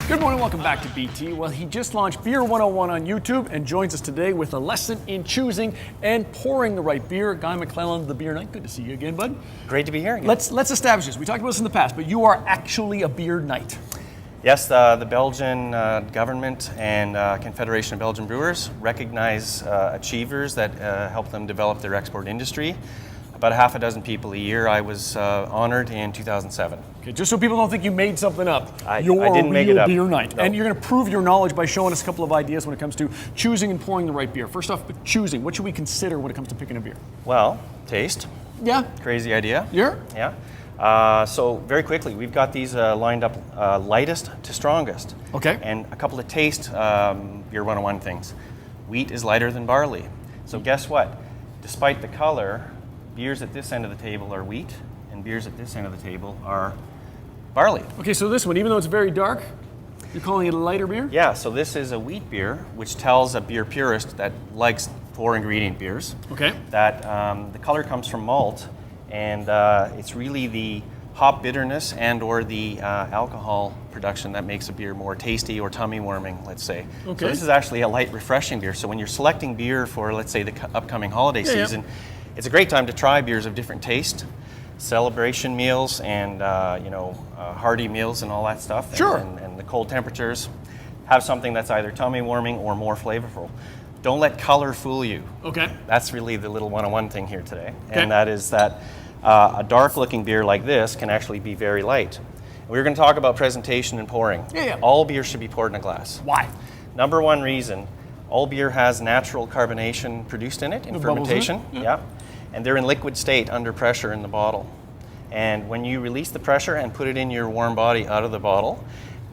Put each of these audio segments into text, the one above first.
Good morning, welcome back to BT. Well, he just launched Beer 101 on YouTube and joins us today with a lesson in choosing and pouring the right beer. Guy McClelland, the Beer Knight. Good to see you again, bud. Great to be here again. Let's establish this. We talked about this in the past, but you are actually a Beer Knight. Yes, the Belgian government and Confederation of Belgian Brewers recognize achievers that help them develop their export industry. About a half a dozen people a year. I was honored in 2007. Okay, just so people don't think you made something up, I you're didn't make it a up. Beer Knight. No. And you're going to prove your knowledge by showing us a couple of ideas when it comes to choosing and pouring the right beer. First off, choosing. What should we consider when it comes to picking a beer? Well, taste. Yeah. Crazy idea. Yeah. So very quickly, we've got these lined up lightest to strongest. Okay. And a couple of taste Beer 101 things. Wheat is lighter than barley. So guess what? Despite the color, beers at this end of the table are wheat, and beers at this end of the table are barley. Okay, so this one, even though it's very dark, you're calling it a lighter beer? Yeah, so this is a wheat beer, which tells a beer purist that likes 4-ingredient beers Okay. that the color comes from malt, and it's really the hop bitterness and or the alcohol production that makes a beer more tasty or tummy warming, let's say. Okay. So this is actually a light, refreshing beer. So when you're selecting beer for, let's say, the upcoming holiday season, it's a great time to try beers of different taste, celebration meals, and hearty meals and all that stuff. Sure. And the cold temperatures. Have something that's either tummy warming or more flavorful. Don't let color fool you. Okay. That's really the little 101 thing here today. Okay. And that is that a dark looking beer like this can actually be very light. We're going to talk about presentation and pouring. Yeah. All beer should be poured in a glass. Why? Number one reason, all beer has natural carbonation produced in it in The bubbles in it? fermentation. Yeah. And they're in liquid state under pressure in the bottle. And when you release the pressure and put it in your warm body out of the bottle,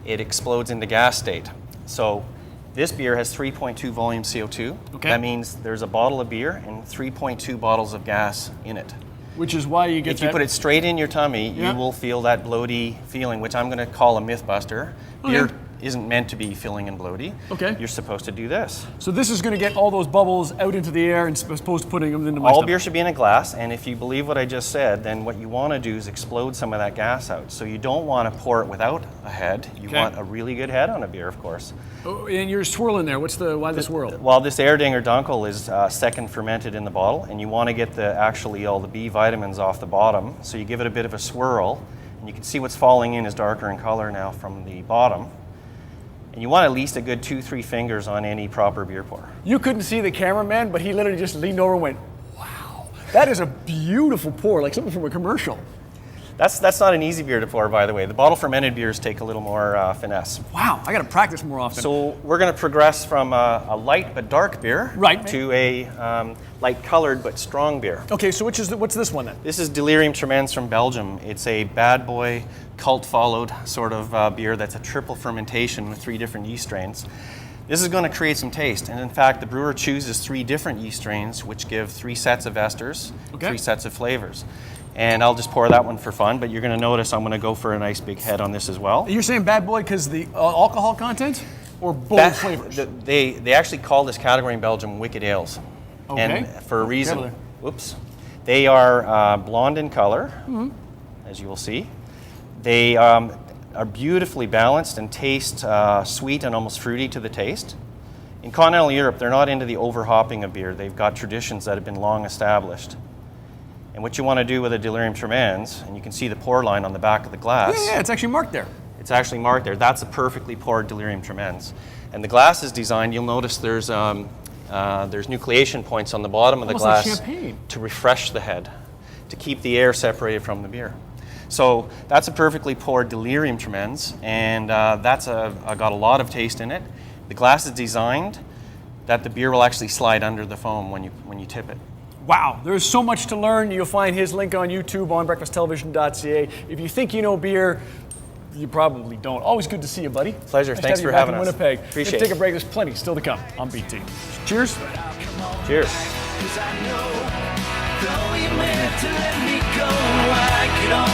it explodes into gas state. So this beer has 3.2 volume CO2. Okay. That means there's a bottle of beer and 3.2 bottles of gas in it. Which is why you get If you put it straight in your tummy, Yeah. you will feel that bloaty feeling, which I'm going to call a myth buster. Okay. Beer isn't meant to be filling and bloaty. Okay. You're supposed to do this. So this is going to get all those bubbles out into the air and opposed to putting them into my All stomach. beer should be in a glass, and if you believe what I just said, then what you want to do is explode some of that gas out. So you don't want to pour it without a head. You Okay. want a really good head on a beer, of course. Oh, and you're swirling there. Why the swirl? Well, this Erdinger Dunkel is second fermented in the bottle, and you want to get all the B vitamins off the bottom. So you give it a bit of a swirl, and you can see what's falling in is darker in color now from the bottom. And you want at least a good 2-3 fingers on any proper beer pour. You couldn't see the cameraman, but he literally just leaned over and went, wow, that is a beautiful pour, like something from a commercial. That's not an easy beer to pour, by the way. The bottle fermented beers take a little more finesse. Wow, I got to practice more often. So we're going to progress from a light but dark beer Right. to a light colored but strong beer. Okay, so what's this one then? This is Delirium Tremens from Belgium. It's a bad boy, cult followed sort of beer that's a triple fermentation with 3 different yeast strains. This is going to create some taste, and in fact the brewer chooses 3 different yeast strains which give 3 sets of esters, Okay. 3 sets of flavors. And I'll just pour that one for fun, but you're going to notice I'm going to go for a nice big head on this as well. You're saying bad boy because the alcohol content or bold flavors? They actually call this category in Belgium wicked ales. Okay. And for a reason. Careful Whoops. They are blonde in color, as you will see. They are beautifully balanced and taste sweet and almost fruity to the taste. In continental Europe, they're not into the over-hopping of beer. They've got traditions that have been long established. And what you want to do with a Delirium Tremens, and you can see the pour line on the back of the glass. Yeah, it's actually marked there. It's actually marked there. That's a perfectly poured Delirium Tremens. And the glass is designed, you'll notice there's nucleation points on the bottom of the Almost like glass champagne. to refresh the head, to keep the air separated from the beer. So that's a perfectly poured Delirium Tremens, and that's got a lot of taste in it. The glass is designed that the beer will actually slide under the foam when you tip it. Wow, there's so much to learn. You'll find his link on YouTube on breakfasttelevision.ca. If you think you know beer, you probably don't. Always good to see you, buddy. Pleasure. Nice to Thanks have you for back having in us. Winnipeg. Appreciate Let's take it. a break. There's plenty still to come on BT. Cheers. Cheers. Though you meant to let me go, I could only